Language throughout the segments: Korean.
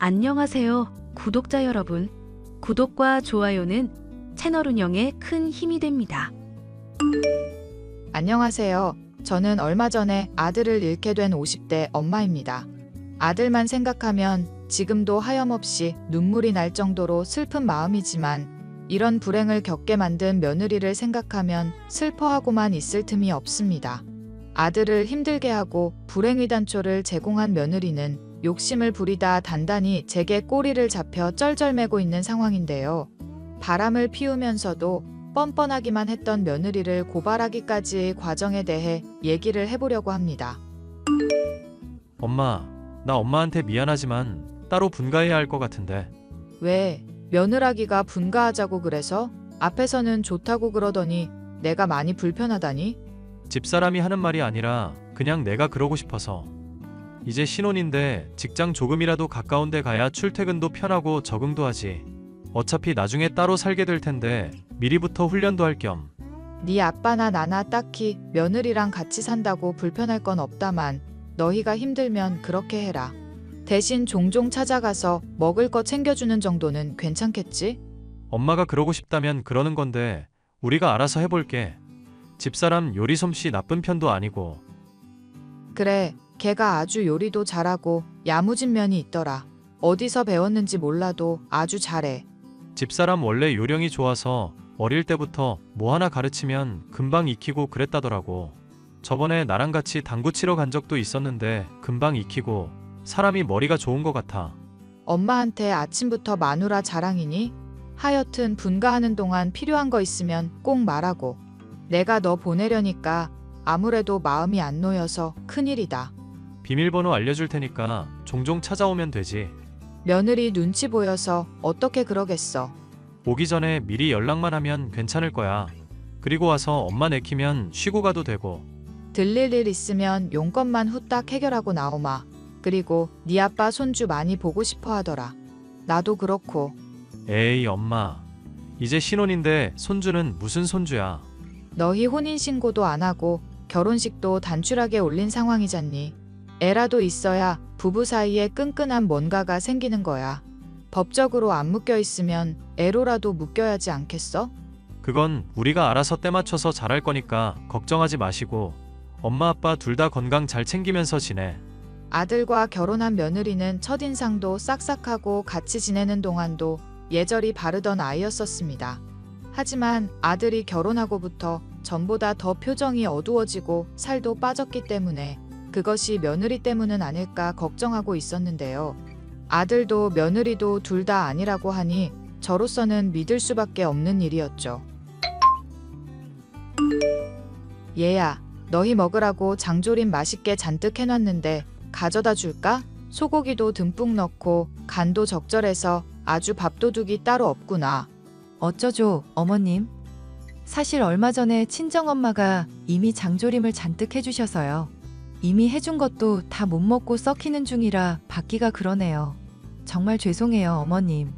안녕하세요, 구독자 여러분. 구독과 좋아요는 채널 운영에 큰 힘이 됩니다. 안녕하세요. 저는 얼마 전에 아들을 잃게 된 50대 엄마입니다. 아들만 생각하면 지금도 하염없이 눈물이 날 정도로 슬픈 마음이지만 이런 불행을 겪게 만든 며느리를 생각하면 슬퍼하고만 있을 틈이 없습니다. 아들을 힘들게 하고 불행의 단초를 제공한 며느리는 욕심을 부리다 단단히 제게 꼬리를 잡혀 쩔쩔매고 있는 상황인데요. 바람을 피우면서도 뻔뻔하기만 했던 며느리를 고발하기까지의 과정에 대해 얘기를 해보려고 합니다. 엄마, 나 엄마한테 미안하지만 따로 분가해야 할 것 같은데. 왜? 며느라기가 분가하자고 그래서? 앞에서는 좋다고 그러더니 내가 많이 불편하다니? 집사람이 하는 말이 아니라 그냥 내가 그러고 싶어서. 이제 신혼인데 직장 조금이라도 가까운 데 가야 출퇴근도 편하고 적응도 하지. 어차피 나중에 따로 살게 될 텐데 미리부터 훈련도 할 겸. 네 아빠나 나나 딱히 며느리랑 같이 산다고 불편할 건 없다만 너희가 힘들면 그렇게 해라. 대신 종종 찾아가서 먹을 거 챙겨주는 정도는 괜찮겠지? 엄마가 그러고 싶다면 그러는 건데 우리가 알아서 해볼게. 집사람 요리 솜씨 나쁜 편도 아니고. 그래, 걔가 아주 요리도 잘하고 야무진 면이 있더라. 어디서 배웠는지 몰라도 아주 잘해. 집사람 원래 요령이 좋아서 어릴 때부터 뭐 하나 가르치면 금방 익히고 그랬다더라고. 저번에 나랑 같이 당구 치러 간 적도 있었는데 금방 익히고 사람이 머리가 좋은 것 같아. 엄마한테 아침부터 마누라 자랑이니? 하여튼 분가하는 동안 필요한 거 있으면 꼭 말하고. 내가 너 보내려니까 아무래도 마음이 안 놓여서 큰일이다. 비밀번호 알려줄 테니까 종종 찾아오면 되지. 며느리 눈치 보여서 어떻게 그러겠어. 오기 전에 미리 연락만 하면 괜찮을 거야. 그리고 와서 엄마 내키면 쉬고 가도 되고. 들릴 일 있으면 용건만 후딱 해결하고 나오마. 그리고 네 아빠 손주 많이 보고 싶어 하더라. 나도 그렇고. 에이 엄마. 이제 신혼인데 손주는 무슨 손주야. 너희 혼인신고도 안 하고 결혼식도 단출하게 올린 상황이잖니. 애라도 있어야 부부 사이에 끈끈한 뭔가가 생기는 거야. 법적으로 안 묶여 있으면 애로라도 묶여야지 않겠어? 그건 우리가 알아서 때 맞춰서 잘할 거니까 걱정하지 마시고 엄마 아빠 둘 다 건강 잘 챙기면서 지내. 아들과 결혼한 며느리는 첫인상도 싹싹하고 같이 지내는 동안도 예절이 바르던 아이였었습니다. 하지만 아들이 결혼하고부터 전보다 더 표정이 어두워지고 살도 빠졌기 때문에 그것이 며느리 때문은 아닐까 걱정하고 있었는데요. 아들도 며느리도 둘 다 아니라고 하니 저로서는 믿을 수밖에 없는 일이었죠. 얘야, 너희 먹으라고 장조림 맛있게 잔뜩 해놨는데 가져다 줄까? 소고기도 듬뿍 넣고 간도 적절해서 아주 밥도둑이 따로 없구나. 어쩌죠, 어머님? 사실 얼마 전에 친정엄마가 이미 장조림을 잔뜩 해주셔서요. 이미 해준 것도 다 못 먹고 썩히는 중이라 받기가 그러네요. 정말 죄송해요, 어머님.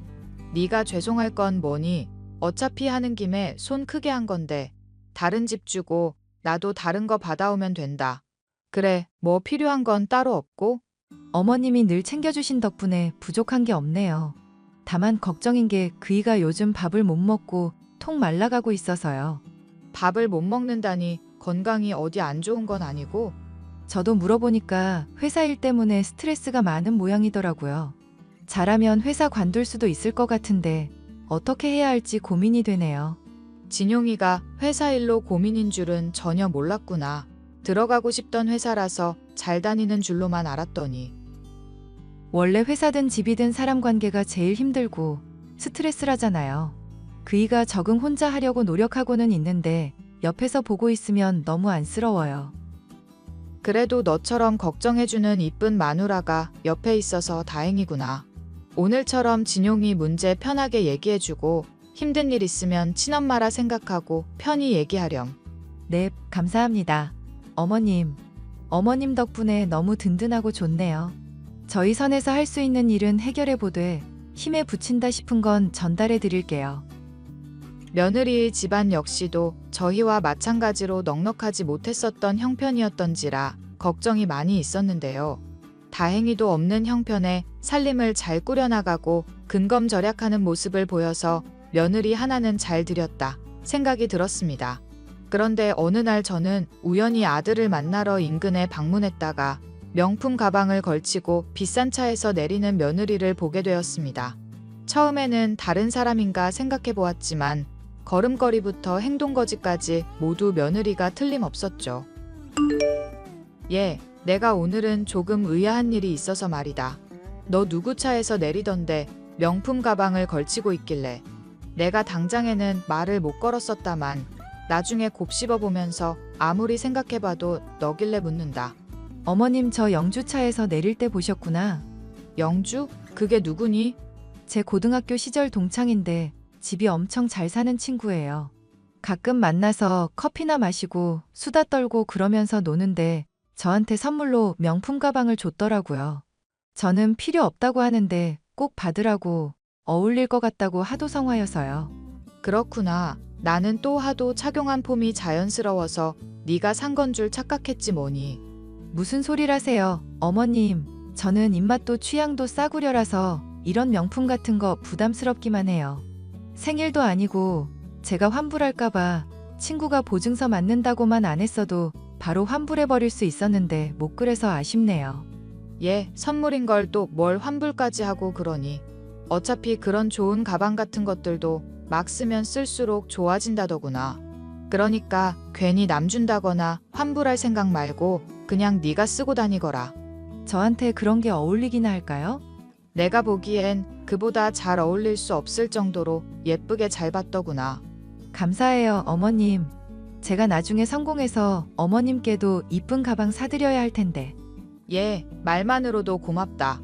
네가 죄송할 건 뭐니? 어차피 하는 김에 손 크게 한 건데 다른 집 주고 나도 다른 거 받아오면 된다. 그래, 뭐 필요한 건 따로 없고? 어머님이 늘 챙겨주신 덕분에 부족한 게 없네요. 다만 걱정인 게 그이가 요즘 밥을 못 먹고 통 말라가고 있어서요. 밥을 못 먹는다니 건강이 어디 안 좋은 건 아니고? 저도 물어보니까 회사 일 때문에 스트레스가 많은 모양이더라고요. 잘하면 회사 관둘 수도 있을 것 같은데 어떻게 해야 할지 고민이 되네요. 진용이가 회사 일로 고민인 줄은 전혀 몰랐구나. 들어가고 싶던 회사라서 잘 다니는 줄로만 알았더니. 원래 회사든 집이든 사람 관계가 제일 힘들고 스트레스라잖아요. 그이가 적응 혼자 하려고 노력하고는 있는데 옆에서 보고 있으면 너무 안쓰러워요. 그래도 너처럼 걱정해주는 이쁜 마누라가 옆에 있어서 다행이구나. 오늘처럼 진용이 문제 편하게 얘기해주고 힘든 일 있으면 친엄마라 생각하고 편히 얘기하렴. 네, 감사합니다. 어머님 덕분에 너무 든든하고 좋네요. 저희 선에서 할 수 있는 일은 해결해보되 힘에 부친다 싶은 건 전달해 드릴게요. 며느리의 집안 역시도 저희와 마찬가지로 넉넉하지 못했었던 형편이었던지라 걱정이 많이 있었는데요. 다행히도 없는 형편에 살림을 잘 꾸려나가고 근검절약하는 모습을 보여서 며느리 하나는 잘 들였다 생각이 들었습니다. 그런데 어느 날 저는 우연히 아들을 만나러 인근에 방문했다가 명품 가방을 걸치고 비싼 차에서 내리는 며느리를 보게 되었습니다. 처음에는 다른 사람인가 생각해 보았지만 걸음걸이부터 행동거지까지 모두 며느리가 틀림없었죠. 예, 내가 오늘은 조금 의아한 일이 있어서 말이다. 너 누구 차에서 내리던데 명품 가방을 걸치고 있길래. 내가 당장에는 말을 못 걸었었다만 나중에 곱씹어 보면서 아무리 생각해봐도 너길래 묻는다. 어머님 저 영주차에서 내릴 때 보셨구나. 영주? 그게 누구니? 제 고등학교 시절 동창인데 집이 엄청 잘 사는 친구예요. 가끔 만나서 커피나 마시고 수다 떨고 그러면서 노는데 저한테 선물로 명품 가방을 줬더라고요. 저는 필요 없다고 하는데 꼭 받으라고, 어울릴 것 같다고 하도 성화여서요. 그렇구나. 나는 또 하도 착용한 폼이 자연스러워서 네가 산 건 줄 착각했지 뭐니. 무슨 소리라세요, 어머님. 저는 입맛도 취향도 싸구려라서 이런 명품 같은 거 부담스럽기만 해요. 생일도 아니고 제가 환불할까봐 친구가 보증서 맞는다고만 안 했어도 바로 환불해버릴 수 있었는데 못 그래서 아쉽네요. 예, 선물인 걸 또 뭘 환불까지 하고 그러니. 어차피 그런 좋은 가방 같은 것들도 막 쓰면 쓸수록 좋아진다더구나. 그러니까 괜히 남 준다거나 환불할 생각 말고 그냥 네가 쓰고 다니거라. 저한테 그런 게 어울리기나 할까요? 내가 보기엔 그보다 잘 어울릴 수 없을 정도로 예쁘게 잘 봤더구나. 감사해요, 어머님. 제가 나중에 성공해서 어머님께도 이쁜 가방 사드려야 할 텐데. 예, 말만으로도 고맙다.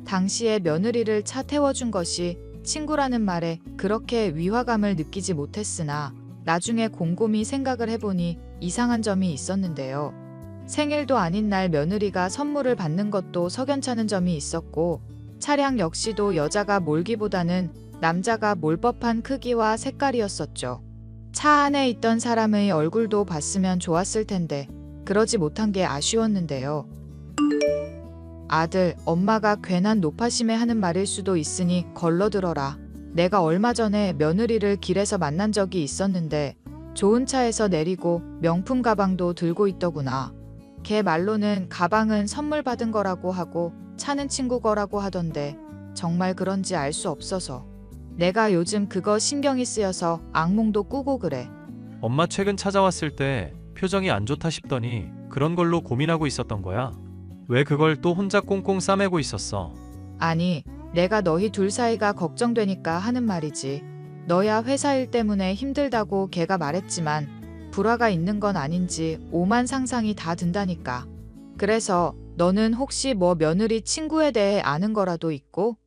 당시에 며느리를 차 태워준 것이 친구라는 말에 그렇게 위화감을 느끼지 못했으나 나중에 곰곰이 생각을 해보니 이상한 점이 있었는데요. 생일도 아닌 날 며느리가 선물을 받는 것도 석연찮은 점이 있었고 차량 역시도 여자가 몰기보다는 남자가 몰 법한 크기와 색깔이었었죠. 차 안에 있던 사람의 얼굴도 봤으면 좋았을 텐데 그러지 못한 게 아쉬웠는데요. 아들, 엄마가 괜한 노파심에 하는 말일 수도 있으니 걸러들어라. 내가 얼마 전에 며느리를 길에서 만난 적이 있었는데 좋은 차에서 내리고 명품 가방도 들고 있더구나. 걔 말로는 가방은 선물 받은 거라고 하고 차는 친구 거라고 하던데 정말 그런지 알 수 없어서 내가 요즘 그거 신경이 쓰여서 악몽도 꾸고 그래. 엄마 최근 찾아왔을 때 표정이 안 좋다 싶더니 그런 걸로 고민하고 있었던 거야? 왜 그걸 또 혼자 꽁꽁 싸매고 있었어? 아니, 내가 너희 둘 사이가 걱정되니까 하는 말이지. 너야 회사 일 때문에 힘들다고 걔가 말했지만 불화가 있는 건 아닌지 오만 상상이 다 든다니까. 그래서 너는 혹시 뭐 며느리 친구에 대해 아는 거라도 있고?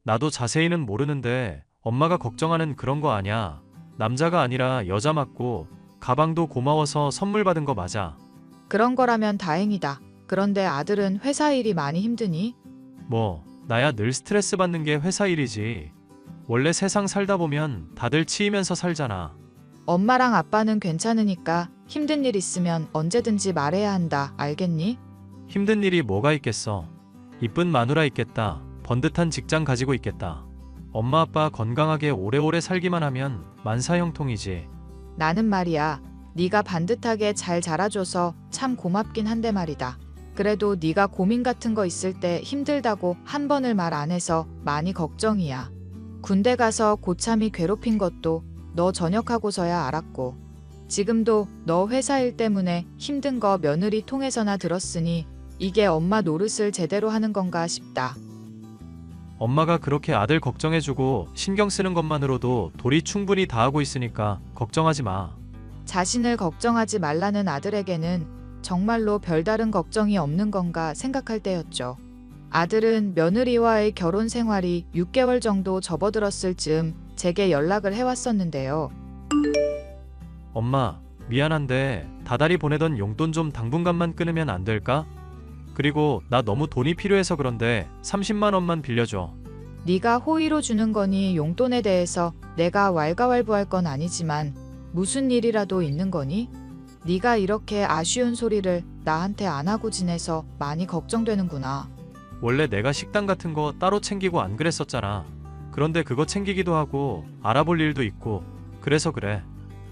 나도 자세히는 모르는데 엄마가 걱정하는 그런 거 아냐. 남자가 아니라 여자 맞고 가방도 고마워서 선물 받은 거 맞아. 그런 거라면 다행이다. 그런데 아들은 회사 일이 많이 힘드니? 뭐 나야 늘 스트레스 받는 게 회사 일이지. 원래 세상 살다 보면 다들 치이면서 살잖아. 엄마랑 아빠는 괜찮으니까 힘든 일 있으면 언제든지 말해야 한다. 알겠니? 힘든 일이 뭐가 있겠어. 이쁜 마누라 있겠다. 번듯한 직장 가지고 있겠다. 엄마 아빠 건강하게 오래오래 살기만 하면 만사형통이지. 나는 말이야. 네가 반듯하게 잘 자라줘서 참 고맙긴 한데 말이다. 그래도 네가 고민 같은 거 있을 때 힘들다고 한 번을 말 안 해서 많이 걱정이야. 군대 가서 고참이 괴롭힌 것도 너 전역하고서야 알았고 지금도 너 회사 일 때문에 힘든 거 며느리 통해서나 들었으니 이게 엄마 노릇을 제대로 하는 건가 싶다. 엄마가 그렇게 아들 걱정해주고 신경 쓰는 것만으로도 도리 충분히 다하고 있으니까 걱정하지 마. 자신을 걱정하지 말라는 아들에게는 정말로 별다른 걱정이 없는 건가 생각할 때였죠. 아들은 며느리와의 결혼 생활이 6개월 정도 접어들었을 즈음 제게 연락을 해왔었는데요. 엄마, 미안한데 다달이 보내던 용돈 좀 당분간만 끊으면 안 될까? 그리고 나 너무 돈이 필요해서 그런데 30만 원만 빌려줘. 네가 호의로 주는 거니 용돈에 대해서 내가 왈가왈부할 건 아니지만 무슨 일이라도 있는 거니? 네가 이렇게 아쉬운 소리를 나한테 안 하고 지내서 많이 걱정되는구나. 원래 내가 식단 같은 거 따로 챙기고 안 그랬었잖아. 그런데 그거 챙기기도 하고 알아볼 일도 있고 그래서 그래.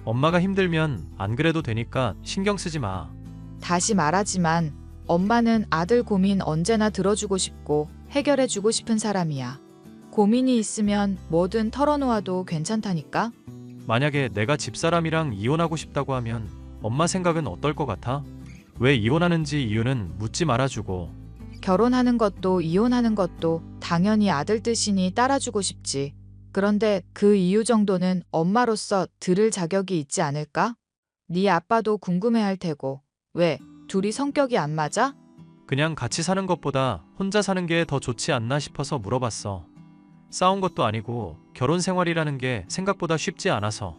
엄마가 힘들면 안 그래도 되니까 신경 쓰지 마. 다시 말하지만 엄마는 아들 고민 언제나 들어주고 싶고 해결해주고 싶은 사람이야. 고민이 있으면 뭐든 털어놓아도 괜찮다니까? 만약에 내가 집사람이랑 이혼하고 싶다고 하면 엄마 생각은 어떨 것 같아? 왜 이혼하는지 이유는 묻지 말아주고. 결혼하는 것도 이혼하는 것도 당연히 아들 뜻이니 따라주고 싶지. 그런데 그 이유 정도는 엄마로서 들을 자격이 있지 않을까? 네 아빠도 궁금해할 테고. 왜? 둘이 성격이 안 맞아? 그냥 같이 사는 것보다 혼자 사는 게 더 좋지 않나 싶어서 물어봤어. 싸운 것도 아니고 결혼 생활이라는 게 생각보다 쉽지 않아서.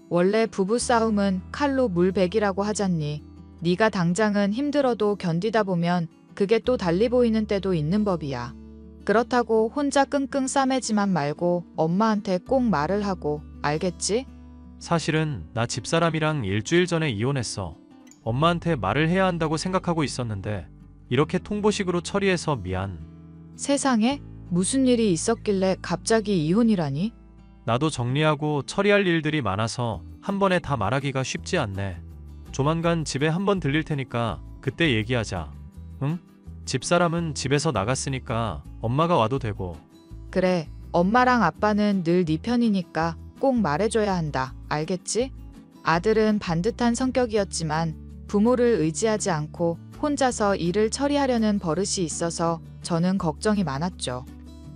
원래 부부 싸움은 칼로 물베기라고 하잖니. 네가 당장은 힘들어도 견디다 보면 그게 또 달리 보이는 때도 있는 법이야. 그렇다고 혼자 끙끙 싸매지만 말고 엄마한테 꼭 말을 하고, 알겠지? 사실은 나 집사람이랑 일주일 전에 이혼했어. 엄마한테 말을 해야 한다고 생각하고 있었는데 이렇게 통보식으로 처리해서 미안. 세상에? 무슨 일이 있었길래 갑자기 이혼이라니? 나도 정리하고 처리할 일들이 많아서 한 번에 다 말하기가 쉽지 않네. 조만간 집에 한번 들릴 테니까 그때 얘기하자. 응? 집사람은 집에서 나갔으니까 엄마가 와도 되고. 그래, 엄마랑 아빠는 늘 네 편이니까 꼭 말해줘야 한다. 알겠지? 아들은 반듯한 성격이었지만 부모를 의지하지 않고 혼자서 일을 처리하려는 버릇이 있어서 저는 걱정이 많았죠.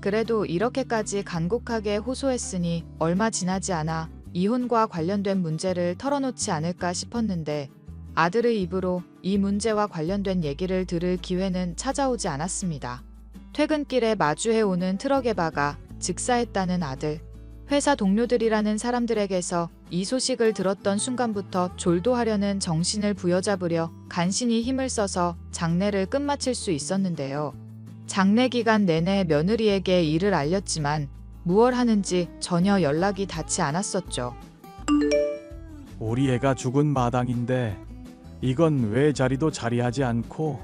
그래도 이렇게까지 간곡하게 호소했으니 얼마 지나지 않아 이혼과 관련된 문제를 털어놓지 않을까 싶었는데 아들의 입으로 이 문제와 관련된 얘기를 들을 기회는 찾아오지 않았습니다. 퇴근길에 마주해오는 트럭에 박아 즉사했다는 아들. 회사 동료들이라는 사람들에게서 이 소식을 들었던 순간부터 졸도하려는 정신을 부여잡으려 간신히 힘을 써서 장례를 끝마칠 수 있었는데요. 장례 기간 내내 며느리에게 일을 알렸지만 무얼 하는지 전혀 연락이 닿지 않았었죠. 우리 애가 죽은 마당인데 이건 왜 자리도 자리하지 않고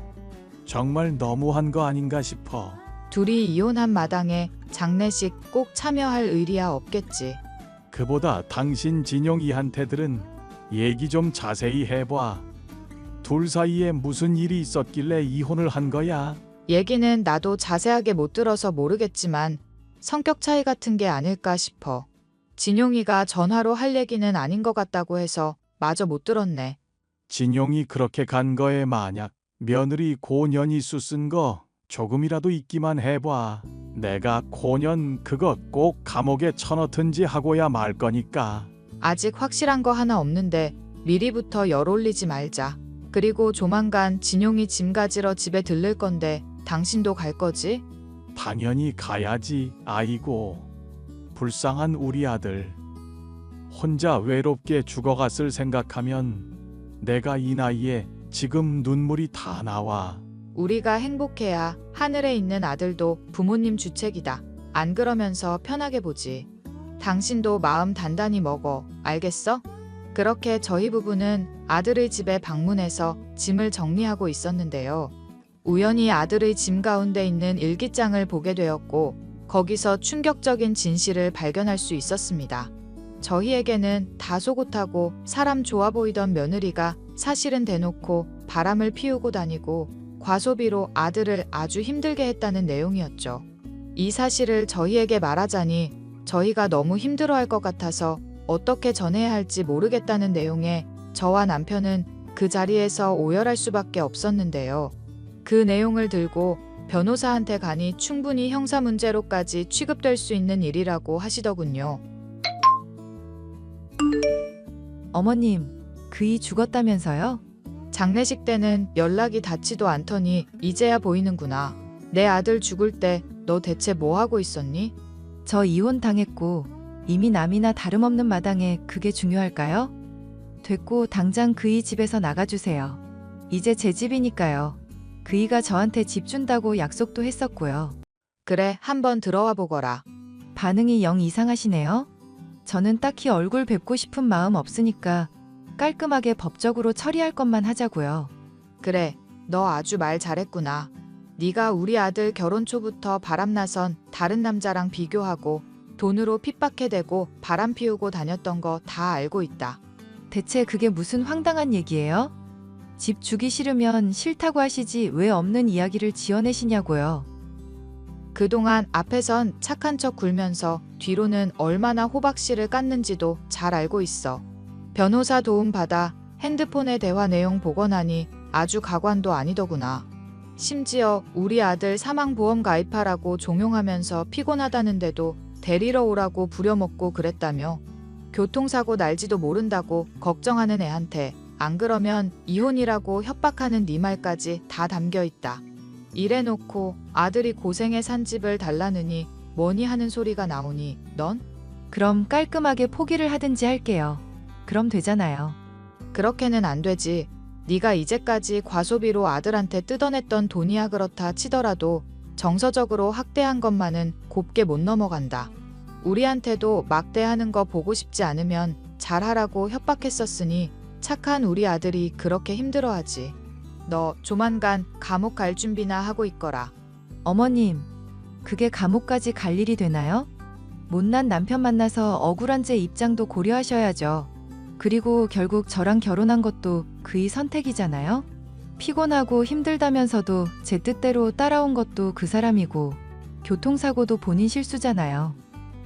정말 너무한 거 아닌가 싶어. 둘이 이혼한 마당에 장례식 꼭 참여할 의리야 없겠지. 그보다 당신 진용이한테들은 얘기 좀 자세히 해봐. 둘 사이에 무슨 일이 있었길래 이혼을 한 거야? 얘기는 나도 자세하게 못 들어서 모르겠지만 성격 차이 같은 게 아닐까 싶어. 진용이가 전화로 할 얘기는 아닌 것 같다고 해서 마저 못 들었네. 진용이 그렇게 간 거에 만약 며느리 고년이 수쓴 거 조금이라도 있기만 해봐. 내가 고년 그거 꼭 감옥에 쳐넣든지 하고야 말 거니까. 아직 확실한 거 하나 없는데 미리부터 열 올리지 말자. 그리고 조만간 진용이 짐 가지러 집에 들를 건데 당신도 갈 거지? 당연히 가야지. 아이고, 불쌍한 우리 아들. 혼자 외롭게 죽어갔을 생각하면 내가 이 나이에 지금 눈물이 다 나와. 우리가 행복해야 하늘에 있는 아들도 부모님 주책이다. 안 그러면서 편하게 보지. 당신도 마음 단단히 먹어. 알겠어? 그렇게 저희 부부는 아들의 집에 방문해서 짐을 정리하고 있었는데요. 우연히 아들의 짐 가운데 있는 일기장을 보게 되었고 거기서 충격적인 진실을 발견할 수 있었습니다. 저희에게는 다소곳하고 사람 좋아 보이던 며느리가 사실은 대놓고 바람을 피우고 다니고 과소비로 아들을 아주 힘들게 했다는 내용이었죠. 이 사실을 저희에게 말하자니 저희가 너무 힘들어할 것 같아서 어떻게 전해야 할지 모르겠다는 내용에 저와 남편은 그 자리에서 오열할 수밖에 없었는데요. 그 내용을 들고 변호사한테 가니 충분히 형사 문제로까지 취급될 수 있는 일이라고 하시더군요. 어머님, 그이 죽었다면서요? 장례식 때는 연락이 닿지도 않더니 이제야 보이는구나. 내 아들 죽을 때 너 대체 뭐 하고 있었니? 저 이혼 당했고 이미 남이나 다름없는 마당에 그게 중요할까요? 됐고 당장 그이 집에서 나가주세요. 이제 제 집이니까요. 그이가 저한테 집 준다고 약속도 했었고요. 그래, 한번 들어와 보거라. 반응이 영 이상하시네요. 저는 딱히 얼굴 뵙고 싶은 마음 없으니까 깔끔하게 법적으로 처리할 것만 하자고요. 그래, 너 아주 말 잘했구나. 네가 우리 아들 결혼 초부터 바람나선 다른 남자랑 비교하고 돈으로 핍박해대고 바람 피우고 다녔던 거 다 알고 있다. 대체 그게 무슨 황당한 얘기예요? 집 주기 싫으면 싫다고 하시지 왜 없는 이야기를 지어내시냐고요. 그동안 앞에선 착한 척 굴면서 뒤로는 얼마나 호박씨를 깠는지도 잘 알고 있어. 변호사 도움 받아 핸드폰의 대화 내용 복원하니 아주 가관도 아니더구나. 심지어 우리 아들 사망보험 가입하라고 종용하면서 피곤하다는데도 데리러 오라고 부려먹고 그랬다며. 교통사고 날지도 모른다고 걱정하는 애한테 안 그러면 이혼이라고 협박하는 네 말까지 다 담겨 있다. 이래놓고 아들이 고생해 산 집을 달라느니 뭐니 하는 소리가 나오니 넌? 그럼 깔끔하게 포기를 하든지 할게요. 그럼 되잖아요. 그렇게는 안 되지. 네가 이제까지 과소비로 아들한테 뜯어냈던 돈이야 그렇다 치더라도 정서적으로 학대한 것만은 곱게 못 넘어간다. 우리한테도 막대하는 거 보고 싶지 않으면 잘하라고 협박했었으니 착한 우리 아들이 그렇게 힘들어하지. 너 조만간 감옥 갈 준비나 하고 있거라. 어머님, 그게 감옥까지 갈 일이 되나요? 못난 남편 만나서 억울한 제 입장도 고려하셔야죠. 그리고 결국 저랑 결혼한 것도 그의 선택이잖아요. 피곤하고 힘들다면서도 제 뜻대로 따라온 것도 그 사람이고 교통사고도 본인 실수잖아요.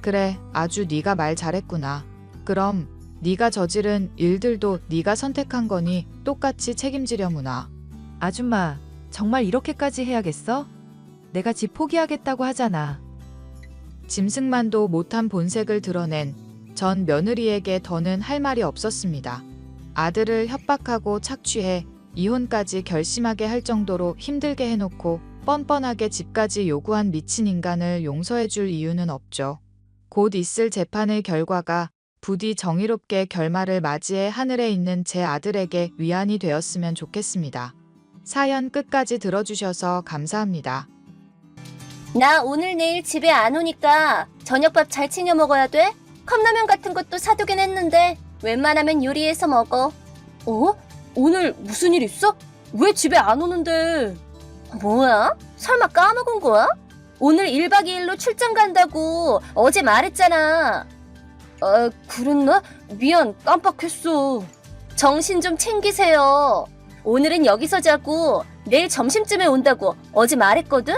그래, 아주 네가 말 잘했구나. 그럼 네가 저지른 일들도 네가 선택한 거니 똑같이 책임지려무나. 아줌마, 정말 이렇게까지 해야겠어? 내가 집 포기하겠다고 하잖아. 짐승만도 못한 본색을 드러낸 전 며느리에게 더는 할 말이 없었습니다. 아들을 협박하고 착취해 이혼까지 결심하게 할 정도로 힘들게 해놓고 뻔뻔하게 집까지 요구한 미친 인간을 용서해줄 이유는 없죠. 곧 있을 재판의 결과가 부디 정의롭게 결말을 맞이해 하늘에 있는 제 아들에게 위안이 되었으면 좋겠습니다. 사연 끝까지 들어주셔서 감사합니다. 나 오늘 내일 집에 안 오니까 저녁밥 잘 챙겨 먹어야 돼? 컵라면 같은 것도 사두긴 했는데 웬만하면 요리해서 먹어. 어? 오늘 무슨 일 있어? 왜 집에 안 오는데? 뭐야? 설마 까먹은 거야? 오늘 1박 2일로 출장 간다고 어제 말했잖아. 그랬나? 미안, 깜빡했어. 정신 좀 챙기세요. 오늘은 여기서 자고 내일 점심쯤에 온다고 어제 말했거든?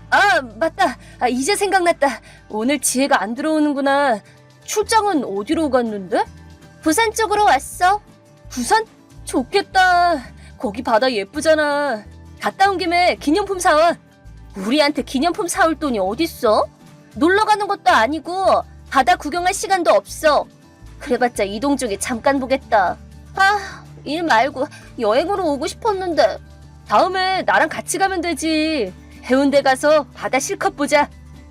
아, 맞다. 이제 생각났다. 오늘 지혜가 안 들어오는구나. 출장은 어디로 갔는데? 부산 쪽으로 왔어. 부산? 좋겠다. 거기 바다 예쁘잖아. 갔다 온 김에 기념품 사와. 우리한테 기념품 사올 돈이 어딨어? 놀러 가는 것도 아니고 바다 구경할 시간도 없어. 그래봤자 이동 중에 잠깐 보겠다. 일 말고 여행으로 오고 싶었는데. 다음에 나랑 같이 가면 되지. 해운대 가서 바다 실컷 보자.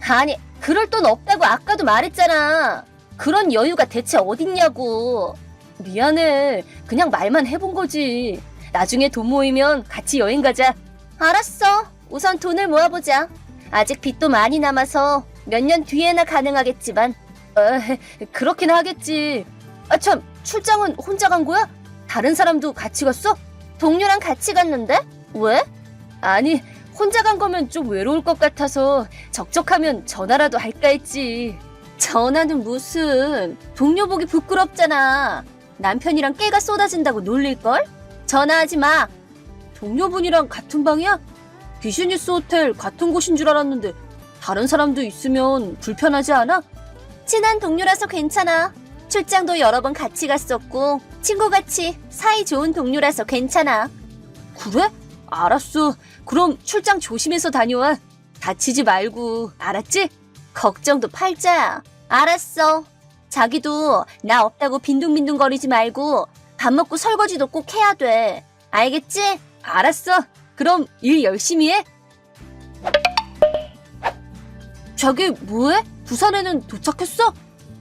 아니, 그럴 돈 없다고 아까도 말했잖아. 그런 여유가 대체 어딨냐고. 미안해. 그냥 말만 해본 거지. 나중에 돈 모이면 같이 여행 가자. 알았어. 우선 돈을 모아보자. 아직 빚도 많이 남아서 몇 년 뒤에나 가능하겠지만. 그렇긴 하겠지. 참, 출장은 혼자 간 거야? 다른 사람도 같이 갔어? 동료랑 같이 갔는데? 왜? 아니, 혼자 간 거면 좀 외로울 것 같아서 적적하면 전화라도 할까 했지. 전화는 무슨. 동료 보기 부끄럽잖아. 남편이랑 깨가 쏟아진다고 놀릴걸? 전화하지 마. 동료분이랑 같은 방이야? 비즈니스 호텔 같은 곳인 줄 알았는데 다른 사람도 있으면 불편하지 않아? 친한 동료라서 괜찮아. 출장도 여러 번 같이 갔었고 친구같이 사이 좋은 동료라서 괜찮아. 그래? 알았어. 그럼 출장 조심해서 다녀와. 다치지 말고. 알았지? 걱정도 팔자야. 알았어. 자기도 나 없다고 빈둥빈둥거리지 말고 밥 먹고 설거지도 꼭 해야 돼. 알겠지? 알았어. 그럼 일 열심히 해. 자기 뭐해? 부산에는 도착했어?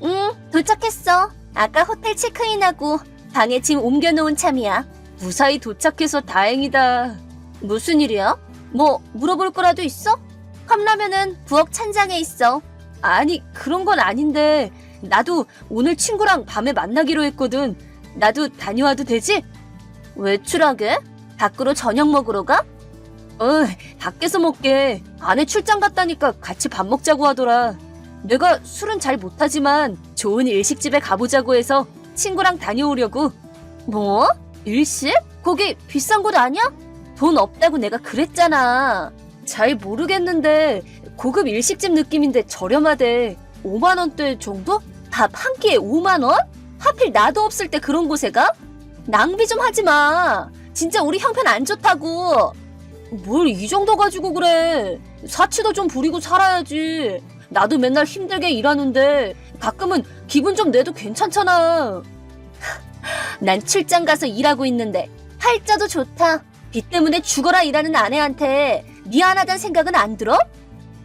응, 도착했어. 아까 호텔 체크인하고 방에 짐 옮겨놓은 참이야. 무사히 도착해서 다행이다. 무슨 일이야? 뭐 물어볼 거라도 있어? 컵라면은 부엌 찬장에 있어. 아니, 그런 건 아닌데 나도 오늘 친구랑 밤에 만나기로 했거든. 나도 다녀와도 되지? 외출하게? 밖으로 저녁 먹으러 가? 밖에서 먹게. 아내 출장 갔다니까 같이 밥 먹자고 하더라. 내가 술은 잘 못하지만 좋은 일식집에 가보자고 해서 친구랑 다녀오려고. 뭐? 일식? 거기 비싼 곳 아니야? 돈 없다고 내가 그랬잖아. 잘 모르겠는데 고급 일식집 느낌인데 저렴하대. 5만 원대 정도? 밥 한 끼에 5만 원? 하필 나도 없을 때 그런 곳에 가? 낭비 좀 하지 마. 진짜 우리 형편 안 좋다고. 뭘 이 정도 가지고 그래. 사치도 좀 부리고 살아야지. 나도 맨날 힘들게 일하는데 가끔은 기분 좀 내도 괜찮잖아. 난 출장 가서 일하고 있는데 팔자도 좋다. 빚 때문에 죽어라 일하는 아내한테 미안하다는 생각은 안 들어?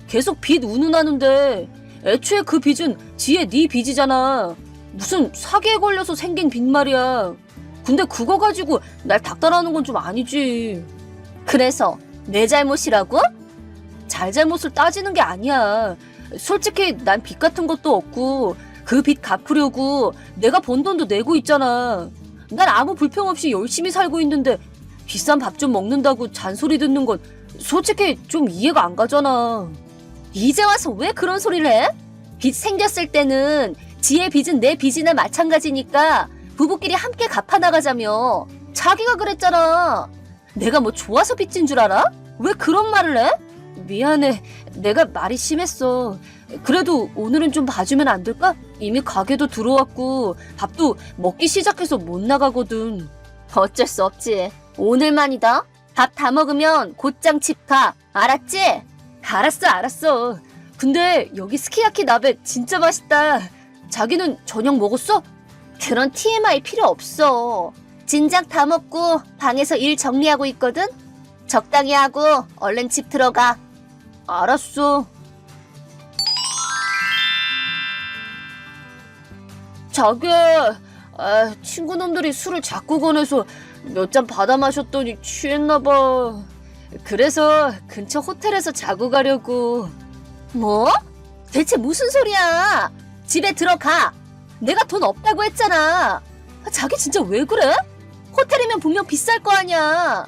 계속 빚 운운하는데 애초에 그 빚은 지혜 네 빚이잖아. 무슨 사기에 걸려서 생긴 빚 말이야. 근데 그거 가지고 날 닥달하는 건 좀 아니지. 그래서 내 잘못이라고? 잘잘못을 따지는 게 아니야. 솔직히 난 빚 같은 것도 없고 그 빚 갚으려고 내가 번 돈도 내고 있잖아. 난 아무 불평 없이 열심히 살고 있는데 비싼 밥 좀 먹는다고 잔소리 듣는 건 솔직히 좀 이해가 안 가잖아. 이제 와서 왜 그런 소리를 해? 빚 생겼을 때는 지의 빚은 내 빚이나 마찬가지니까 부부끼리 함께 갚아나가자며. 자기가 그랬잖아. 내가 뭐 좋아서 빚진 줄 알아? 왜 그런 말을 해? 미안해. 내가 말이 심했어. 그래도 오늘은 좀 봐주면 안 될까? 이미 가게도 들어왔고 밥도 먹기 시작해서 못 나가거든. 어쩔 수 없지. 오늘만이다. 밥 다 먹으면 곧장 집 가. 알았지? 알았어. 근데 여기 스키야키 나베 진짜 맛있다. 자기는 저녁 먹었어? 그런 TMI 필요 없어. 진작 다 먹고 방에서 일 정리하고 있거든? 적당히 하고 얼른 집 들어가. 알았어. 자기야, 친구놈들이 술을 자꾸 권해서 몇 잔 받아 마셨더니 취했나봐. 그래서 근처 호텔에서 자고 가려고. 뭐? 대체 무슨 소리야? 집에 들어가. 내가 돈 없다고 했잖아. 자기 진짜 왜 그래? 호텔이면 분명 비쌀 거 아니야.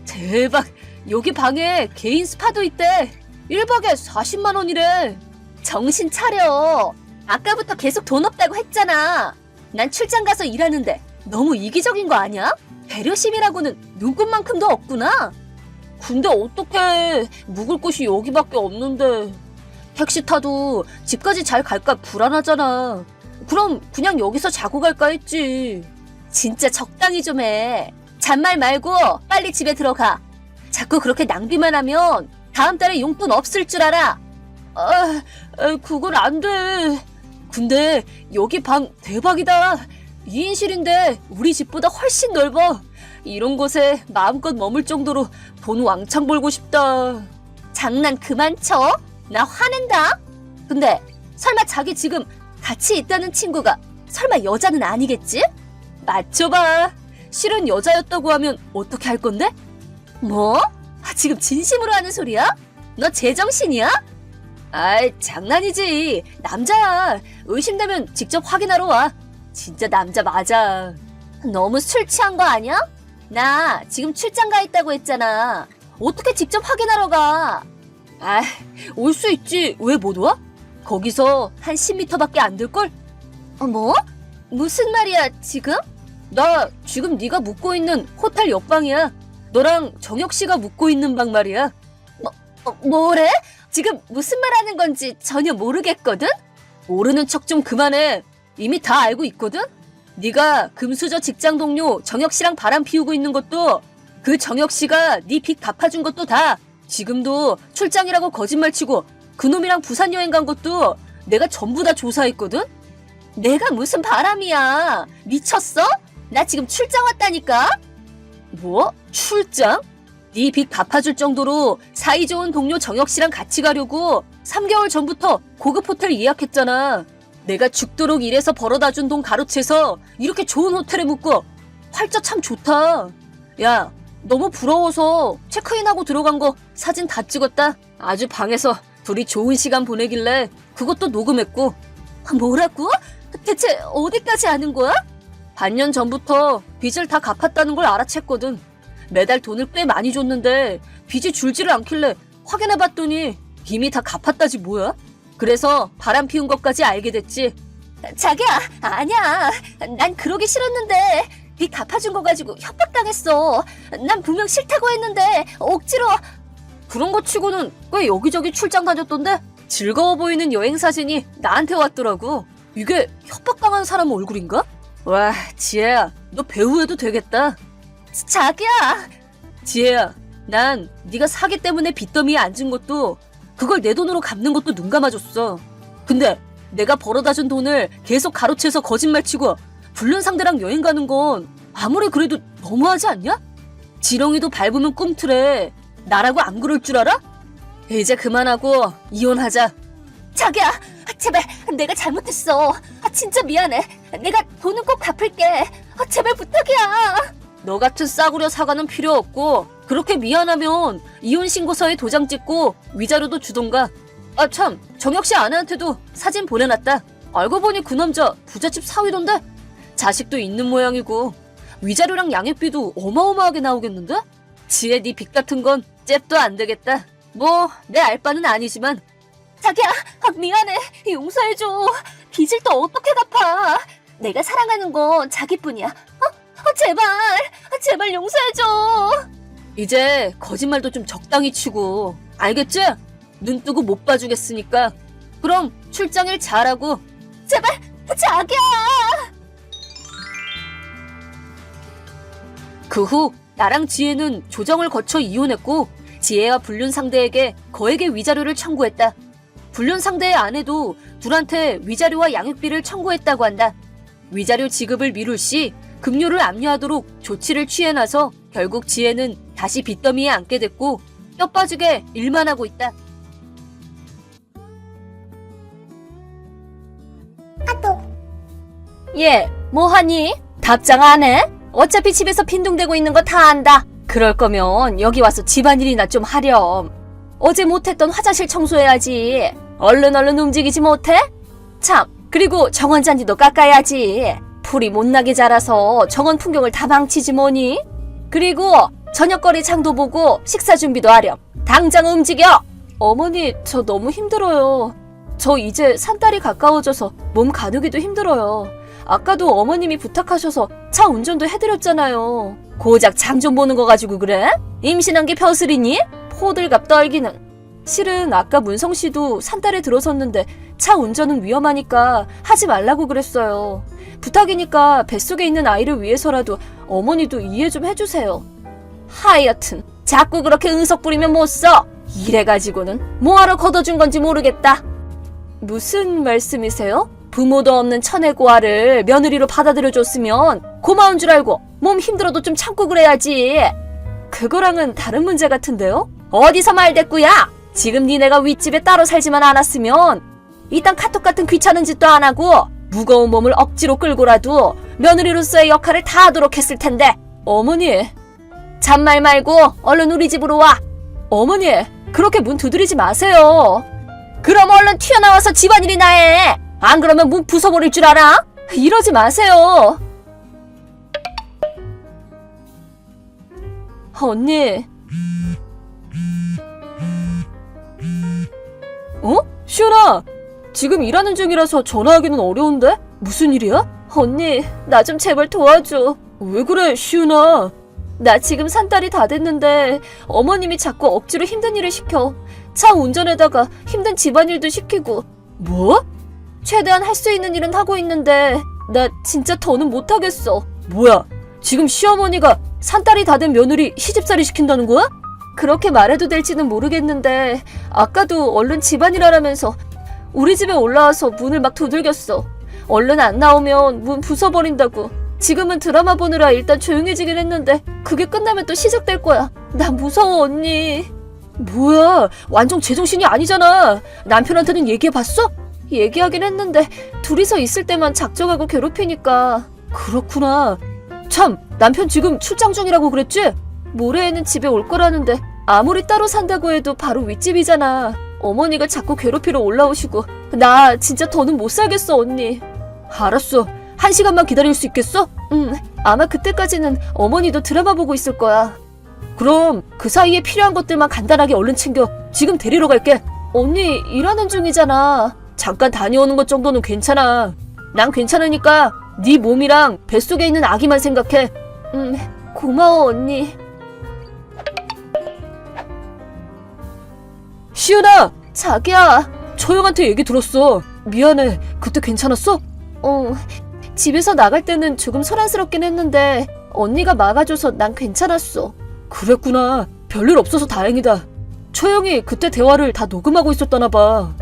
대박. 여기 방에 개인 스파도 있대. 1박에 40만 원이래. 정신 차려. 아까부터 계속 돈 없다고 했잖아. 난 출장 가서 일하는데 너무 이기적인 거 아니야? 배려심이라고는 눈꽃만큼도 없구나. 근데 어떡해. 묵을 곳이 여기밖에 없는데. 택시 타도 집까지 잘 갈까 불안하잖아. 그럼 그냥 여기서 자고 갈까 했지. 진짜 적당히 좀 해. 잔말 말고 빨리 집에 들어가. 자꾸 그렇게 낭비만 하면 다음 달에 용돈 없을 줄 알아. 그건 안 돼. 근데 여기 방 대박이다. 2인실인데 우리 집보다 훨씬 넓어. 이런 곳에 마음껏 머물 정도로 돈 왕창 벌고 싶다. 장난 그만 쳐. 나 화낸다. 근데 설마 자기 지금 같이 있다는 친구가 설마 여자는 아니겠지? 맞춰봐. 실은 여자였다고 하면 어떻게 할 건데? 뭐? 지금 진심으로 하는 소리야? 너 제정신이야? 아이, 장난이지. 남자야. 의심되면 직접 확인하러 와. 진짜 남자 맞아. 너무 술 취한 거 아니야? 나 지금 출장 가 있다고 했잖아. 어떻게 직접 확인하러 가? 아, 올 수 있지. 왜 못 와? 거기서 한 10m밖에 안 될걸? 뭐? 무슨 말이야 지금? 나 지금 네가 묵고 있는 호텔 옆방이야. 너랑 정혁 씨가 묵고 있는 방 말이야. 뭐래? 지금 무슨 말 하는 건지 전혀 모르겠거든? 모르는 척 좀 그만해. 이미 다 알고 있거든? 네가 금수저 직장 동료 정혁 씨랑 바람 피우고 있는 것도, 그 정혁 씨가 네 빚 갚아준 것도 다, 지금도 출장이라고 거짓말 치고 그놈이랑 부산 여행 간 것도 내가 전부 다 조사했거든? 내가 무슨 바람이야. 미쳤어? 나 지금 출장 왔다니까? 뭐? 출장? 네 빚 갚아줄 정도로 사이좋은 동료 정혁 씨랑 같이 가려고 3개월 전부터 고급 호텔 예약했잖아. 내가 죽도록 일해서 벌어다 준 돈 가로채서 이렇게 좋은 호텔에 묵고. 팔자 참 좋다. 야, 너무 부러워서 체크인하고 들어간 거 사진 다 찍었다. 아주 방에서 둘이 좋은 시간 보내길래 그것도 녹음했고. 뭐라고? 대체 어디까지 아는 거야? 반년 전부터 빚을 다 갚았다는 걸 알아챘거든. 매달 돈을 꽤 많이 줬는데 빚이 줄지를 않길래 확인해봤더니 이미 다 갚았다지 뭐야? 그래서 바람 피운 것까지 알게 됐지. 자기야, 아니야. 난 그러기 싫었는데 빚 갚아준 거 가지고 협박당했어. 난 분명 싫다고 했는데 억지로. 그런 거 치고는 꽤 여기저기 출장 다녔던데 즐거워 보이는 여행 사진이 나한테 왔더라고. 이게 협박당한 사람 얼굴인가? 와, 지혜야, 너 배우 해도 되겠다. 자기야! 지혜야, 난 네가 사기 때문에 빚더미에 앉은 것도 그걸 내 돈으로 갚는 것도 눈 감아줬어. 근데 내가 벌어다 준 돈을 계속 가로채서 거짓말치고 불륜 상대랑 여행 가는 건 아무리 그래도 너무하지 않냐? 지렁이도 밟으면 꿈틀에 나라고 안 그럴 줄 알아? 이제 그만하고 이혼하자. 자기야, 제발 내가 잘못했어. 진짜 미안해. 내가 돈은 꼭 갚을게. 제발 부탁이야. 너 같은 싸구려 사과는 필요 없고 그렇게 미안하면 이혼 신고서에 도장 찍고 위자료도 주던가. 아 참, 정혁 씨 아내한테도 사진 보내놨다. 알고 보니 그 남자 부잣집 사위던데? 자식도 있는 모양이고 위자료랑 양육비도 어마어마하게 나오겠는데? 지혜 네 빚 같은 건 잽도 안 되겠다. 뭐 내 알바는 아니지만. 자기야, 미안해. 용서해줘. 빚을 또 어떻게 갚아. 내가 사랑하는 건 자기뿐이야. 제발 용서해줘. 이제 거짓말도 좀 적당히 치고 알겠지? 눈 뜨고 못 봐주겠으니까. 그럼 출장일 잘하고. 제발, 자기야. 그 후 나랑 지혜는 조정을 거쳐 이혼했고 지혜와 불륜 상대에게 거액의 위자료를 청구했다. 불륜 상대의 아내도 둘한테 위자료와 양육비를 청구했다고 한다. 위자료 지급을 미룰 시 급료를 압류하도록 조치를 취해놔서 결국 지혜는 다시 빚더미에 앉게 됐고 뼈 빠지게 일만 하고 있다. 얘, 뭐하니? 답장 안 해? 어차피 집에서 빈둥대고 있는 거 다 안다. 그럴 거면 여기 와서 집안일이나 좀 하렴. 어제 못했던 화장실 청소해야지. 얼른 움직이지 못해? 참, 그리고 정원 잔디도 깎아야지. 풀이 못나게 자라서 정원 풍경을 다 망치지 뭐니? 그리고 저녁거리 장도 보고 식사 준비도 하렴. 당장 움직여! 어머니, 저 너무 힘들어요. 저 이제 산딸이 가까워져서 몸 가누기도 힘들어요. 아까도 어머님이 부탁하셔서 차 운전도 해드렸잖아요. 고작 장 좀 보는 거 가지고 그래? 임신한 게 벼슬이니? 호들갑 떨기는. 실은 아까 문성 씨도 산딸에 들어섰는데 차 운전은 위험하니까 하지 말라고 그랬어요. 부탁이니까 뱃속에 있는 아이를 위해서라도 어머니도 이해 좀 해주세요. 하여튼 자꾸 그렇게 응석 부리면 못 써. 이래가지고는 뭐하러 걷어준 건지 모르겠다. 무슨 말씀이세요? 부모도 없는 천혜고아를 며느리로 받아들여줬으면 고마운 줄 알고 몸 힘들어도 좀 참고 그래야지. 그거랑은 다른 문제 같은데요? 어디서 말대꾸야? 지금 니네가 윗집에 따로 살지만 않았으면 이딴 카톡 같은 귀찮은 짓도 안 하고 무거운 몸을 억지로 끌고라도 며느리로서의 역할을 다 하도록 했을 텐데. 어머니, 잔말 말고 얼른 우리 집으로 와. 어머니, 그렇게 문 두드리지 마세요. 그럼 얼른 튀어나와서 집안일이나 해. 안 그러면 문 부숴버릴 줄 알아? 이러지 마세요. 언니. 어? 시연아, 지금 일하는 중이라서 전화하기는 어려운데? 무슨 일이야? 언니, 나 좀 제발 도와줘. 왜 그래, 시연아? 나 지금 산딸이 다 됐는데 어머님이 자꾸 억지로 힘든 일을 시켜. 차 운전에다가 힘든 집안일도 시키고. 뭐? 최대한 할 수 있는 일은 하고 있는데 나 진짜 더는 못하겠어. 뭐야? 지금 시어머니가 산딸이 다 된 며느리 시집살이 시킨다는 거야? 그렇게 말해도 될지는 모르겠는데 아까도 얼른 집안일 하라면서 우리 집에 올라와서 문을 막 두들겼어. 얼른 안 나오면 문 부숴버린다고. 지금은 드라마 보느라 일단 조용해지긴 했는데 그게 끝나면 또 시작될 거야. 나 무서워, 언니. 뭐야, 완전 제정신이 아니잖아. 남편한테는 얘기해봤어? 얘기하긴 했는데 둘이서 있을 때만 작정하고 괴롭히니까. 그렇구나. 참, 남편 지금 출장 중이라고 그랬지? 모레에는 집에 올 거라는데 아무리 따로 산다고 해도 바로 윗집이잖아. 어머니가 자꾸 괴롭히러 올라오시고 나 진짜 더는 못 살겠어, 언니. 알았어. 1시간만 기다릴 수 있겠어? 응, 아마 그때까지는 어머니도 드라마 보고 있을 거야. 그럼 그 사이에 필요한 것들만 간단하게 얼른 챙겨. 지금 데리러 갈게. 언니 일하는 중이잖아. 잠깐 다녀오는 것 정도는 괜찮아. 난 괜찮으니까 네 몸이랑 뱃속에 있는 아기만 생각해. 고마워 언니. 시은아! 자기야, 처형한테 얘기 들었어. 미안해. 그때 괜찮았어? 집에서 나갈 때는 조금 소란스럽긴 했는데 언니가 막아줘서 난 괜찮았어. 그랬구나. 별일 없어서 다행이다. 처형이 그때 대화를 다 녹음하고 있었다나 봐.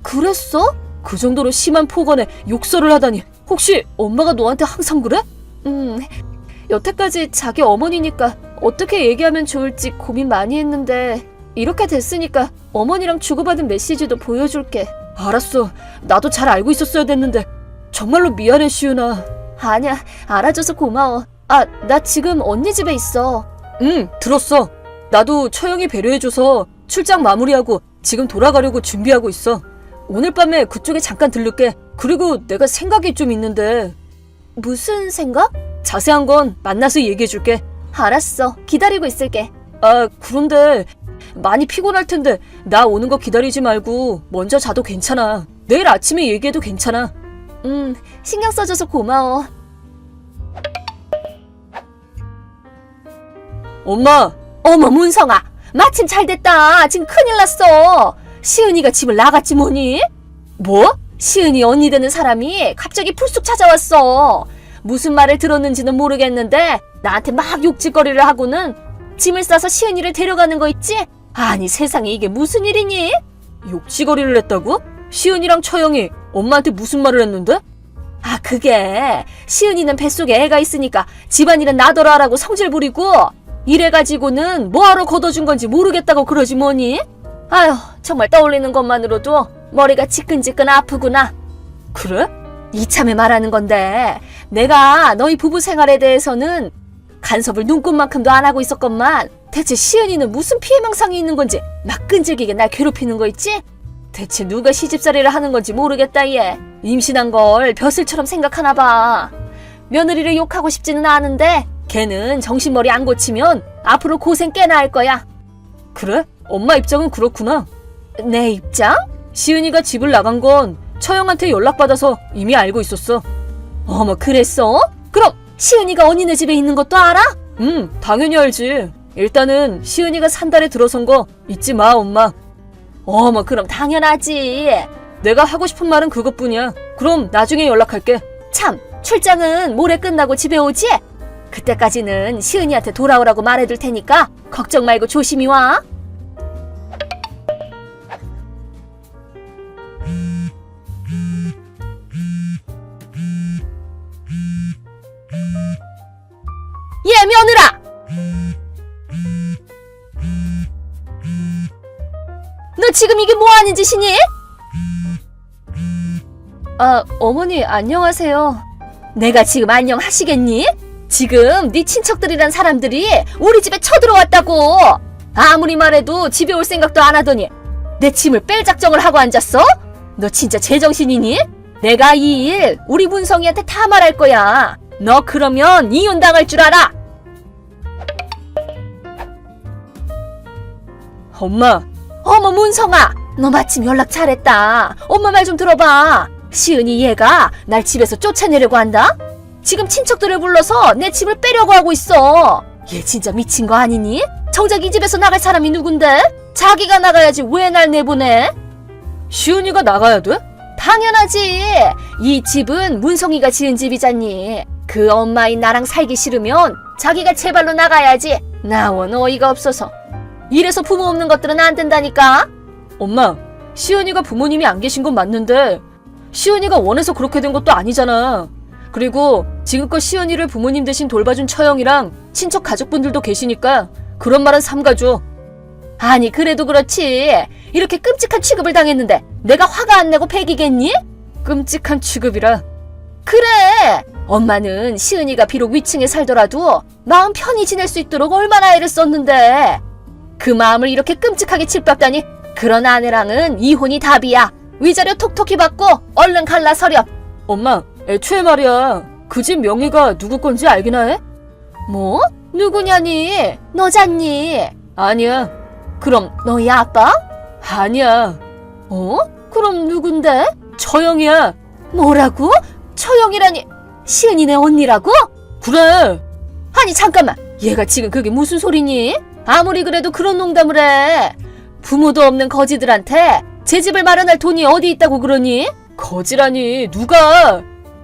그랬어? 그 정도로 심한 폭언에 욕설을 하다니. 혹시 엄마가 너한테 항상 그래? 여태까지 자기 어머니니까 어떻게 얘기하면 좋을지 고민 많이 했는데 이렇게 됐으니까 어머니랑 주고받은 메시지도 보여줄게. 알았어. 나도 잘 알고 있었어야 됐는데 정말로 미안해 시은아. 아니야. 알아줘서 고마워. 나 지금 언니 집에 있어. 들었어. 나도 처형이 배려해줘서 출장 마무리하고 지금 돌아가려고 준비하고 있어. 오늘 밤에 그쪽에 잠깐 들를게. 그리고 내가 생각이 좀 있는데. 무슨 생각? 자세한 건 만나서 얘기해줄게. 알았어. 기다리고 있을게. 그런데 많이 피곤할 텐데 나 오는 거 기다리지 말고 먼저 자도 괜찮아. 내일 아침에 얘기해도 괜찮아. 신경 써줘서 고마워. 엄마! 어머 문성아! 마침 잘 됐다. 지금 큰일 났어. 시은이가 집을 나갔지 뭐니? 뭐? 시은이 언니 되는 사람이 갑자기 불쑥 찾아왔어. 무슨 말을 들었는지는 모르겠는데 나한테 막 욕짓거리를 하고는 짐을 싸서 시은이를 데려가는 거 있지? 아니 세상에 이게 무슨 일이니? 욕짓거리를 했다고? 시은이랑 처형이 엄마한테 무슨 말을 했는데? 그게 시은이는 뱃속에 애가 있으니까 집안일은 나더러 하라고 성질 부리고 이래가지고는 뭐하러 걷어준 건지 모르겠다고 그러지 뭐니? 아휴 정말 떠올리는 것만으로도 머리가 지끈지끈 아프구나. 그래? 이참에 말하는 건데 내가 너희 부부 생활에 대해서는 간섭을 눈꼽만큼도 안 하고 있었건만 대체 시은이는 무슨 피해망상이 있는 건지 막 끈질기게 날 괴롭히는 거 있지? 대체 누가 시집살이를 하는 건지 모르겠다 얘. 임신한 걸 벼슬처럼 생각하나 봐. 며느리를 욕하고 싶지는 않은데 걔는 정신머리 안 고치면 앞으로 고생 꽤나 할 거야. 그래? 엄마 입장은 그렇구나. 내 입장? 시은이가 집을 나간 건 처형한테 연락받아서 이미 알고 있었어. 어머 그랬어? 그럼 시은이가 언니네 집에 있는 것도 알아? 당연히 알지. 일단은 시은이가 산 달에 들어선 거 잊지 마 엄마. 어머 그럼 당연하지. 내가 하고 싶은 말은 그것뿐이야. 그럼 나중에 연락할게. 참 출장은 모레 끝나고 집에 오지? 그때까지는 시은이한테 돌아오라고 말해둘 테니까 걱정 말고 조심히 와. 예 며느라! 너 지금 이게 뭐하는 짓이니? 어머니 안녕하세요. 내가 지금 안녕하시겠니? 지금 네 친척들이란 사람들이 우리 집에 쳐들어왔다고. 아무리 말해도 집에 올 생각도 안 하더니 내 짐을 뺄 작정을 하고 앉았어? 너 진짜 제정신이니? 내가 이 일 우리 문성이한테 다 말할 거야. 너 그러면 이혼당할 줄 알아. 엄마. 어머 문성아, 너 마침 연락 잘했다. 엄마 말 좀 들어봐. 시은이 얘가 날 집에서 쫓아내려고 한다? 지금 친척들을 불러서 내 짐을 빼려고 하고 있어. 얘 진짜 미친 거 아니니? 정작 이 집에서 나갈 사람이 누군데? 자기가 나가야지 왜 날 내보내? 시은이가 나가야 돼? 당연하지. 이 집은 문성이가 지은 집이잖니. 그 엄마인 나랑 살기 싫으면 자기가 제발로 나가야지. 나원 어이가 없어서. 이래서 부모 없는 것들은 안 된다니까. 엄마, 시은이가 부모님이 안 계신 건 맞는데 시은이가 원해서 그렇게 된 것도 아니잖아. 그리고 지금껏 시은이를 부모님 대신 돌봐준 처형이랑 친척 가족분들도 계시니까 그런 말은 삼가줘. 아니 그래도 그렇지. 이렇게 끔찍한 취급을 당했는데 내가 화가 안 내고 배기겠니? 끔찍한 취급이라. 그래. 엄마는 시은이가 비록 위층에 살더라도 마음 편히 지낼 수 있도록 얼마나 애를 썼는데 그 마음을 이렇게 끔찍하게 짓밟다니. 그런 아내랑은 이혼이 답이야. 위자료 톡톡히 받고 얼른 갈라서렴. 엄마, 애초에 말이야 그 집 명의가 누구 건지 알기나 해? 뭐? 누구냐니? 너잖니? 아니야. 그럼 너희 아빠? 아니야. 그럼 누군데? 처영이야. 뭐라고? 처영이라니 시은이네 언니라고? 그래. 아니 잠깐만, 얘가 지금 그게 무슨 소리니? 아무리 그래도 그런 농담을 해. 부모도 없는 거지들한테 제 집을 마련할 돈이 어디 있다고 그러니? 거지라니 누가?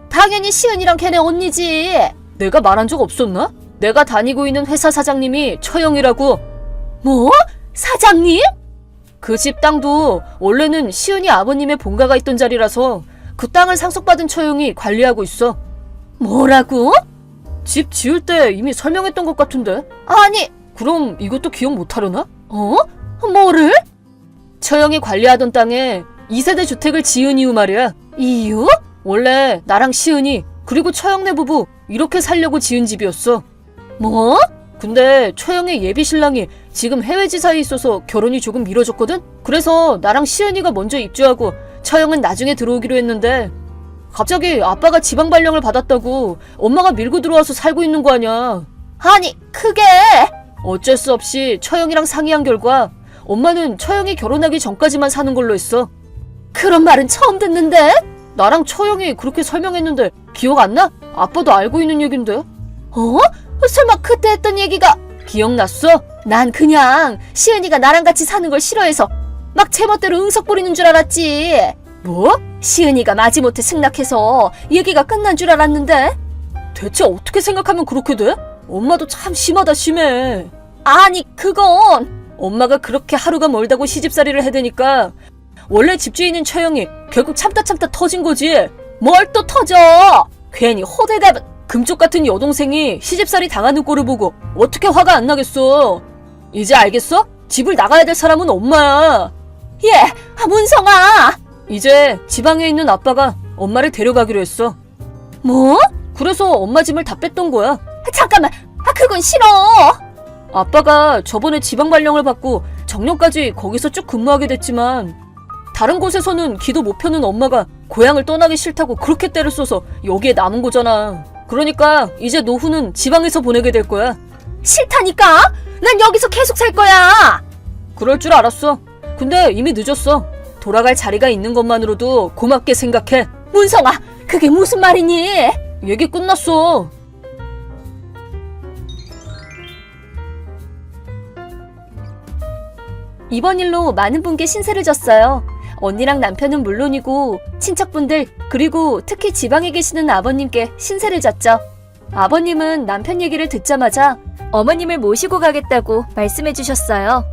당연히 시은이랑 걔네 언니지. 내가 말한 적 없었나? 내가 다니고 있는 회사 사장님이 처영이라고. 뭐? 사장님? 그 집 땅도 원래는 시은이 아버님의 본가가 있던 자리라서 그 땅을 상속받은 처형이 관리하고 있어. 뭐라고? 집 지을 때 이미 설명했던 것 같은데. 아니, 그럼 이것도 기억 못하려나? 뭐를? 처형이 관리하던 땅에 2세대 주택을 지은 이유 말이야. 이유? 원래 나랑 시은이 그리고 처형네 부부 이렇게 살려고 지은 집이었어. 뭐? 근데 처형의 예비 신랑이 지금 해외 지사에 있어서 결혼이 조금 미뤄졌거든? 그래서 나랑 시은이가 먼저 입주하고 처형은 나중에 들어오기로 했는데 갑자기 아빠가 지방 발령을 받았다고 엄마가 밀고 들어와서 살고 있는 거 아냐. 아니 그게 어쩔 수 없이 처형이랑 상의한 결과 엄마는 처형이 결혼하기 전까지만 사는 걸로 했어. 그런 말은 처음 듣는데? 나랑 처형이 그렇게 설명했는데 기억 안 나? 아빠도 알고 있는 얘긴데. 설마 그때 했던 얘기가 기억났어? 난 그냥 시은이가 나랑 같이 사는 걸 싫어해서 막 제멋대로 응석 부리는 줄 알았지. 뭐? 시은이가 마지못해 승낙해서 얘기가 끝난 줄 알았는데? 대체 어떻게 생각하면 그렇게 돼? 엄마도 참 심하다 심해. 아니 그건 엄마가 그렇게 하루가 멀다고 시집살이를 해대니까 원래 집주인인 처형이 결국 참다 터진 거지. 뭘 또 터져? 괜히 호들갑은 금쪽 같은 여동생이 시집살이 당하는 꼴을 보고 어떻게 화가 안 나겠어. 이제 알겠어? 집을 나가야 될 사람은 엄마야. 문성아. 이제 지방에 있는 아빠가 엄마를 데려가기로 했어. 뭐? 그래서 엄마 짐을 다 뺐던 거야. 잠깐만, 그건 싫어. 아빠가 저번에 지방 발령을 받고 정년까지 거기서 쭉 근무하게 됐지만 다른 곳에서는 기도 못 펴는 엄마가 고향을 떠나기 싫다고 그렇게 때를 써서 여기에 남은 거잖아. 그러니까 이제 노후는 지방에서 보내게 될 거야. 싫다니까? 난 여기서 계속 살 거야. 그럴 줄 알았어. 근데 이미 늦었어. 돌아갈 자리가 있는 것만으로도 고맙게 생각해. 문성아, 그게 무슨 말이니? 얘기 끝났어. 이번 일로 많은 분께 신세를 졌어요. 언니랑 남편은 물론이고 친척분들 그리고 특히 지방에 계시는 아버님께 신세를 졌죠. 아버님은 남편 얘기를 듣자마자 어머님을 모시고 가겠다고 말씀해 주셨어요.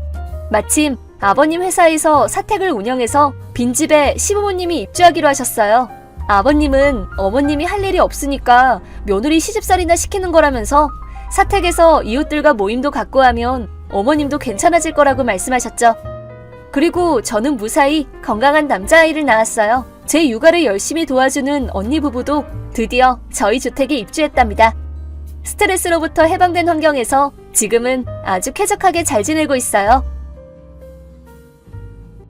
마침 아버님 회사에서 사택을 운영해서 빈집에 시부모님이 입주하기로 하셨어요. 아버님은 어머님이 할 일이 없으니까 며느리 시집살이나 시키는 거라면서 사택에서 이웃들과 모임도 갖고 하면 어머님도 괜찮아질 거라고 말씀하셨죠. 그리고 저는 무사히 건강한 남자아이를 낳았어요. 제 육아를 열심히 도와주는 언니 부부도 드디어 저희 주택에 입주했답니다. 스트레스로부터 해방된 환경에서 지금은 아주 쾌적하게 잘 지내고 있어요.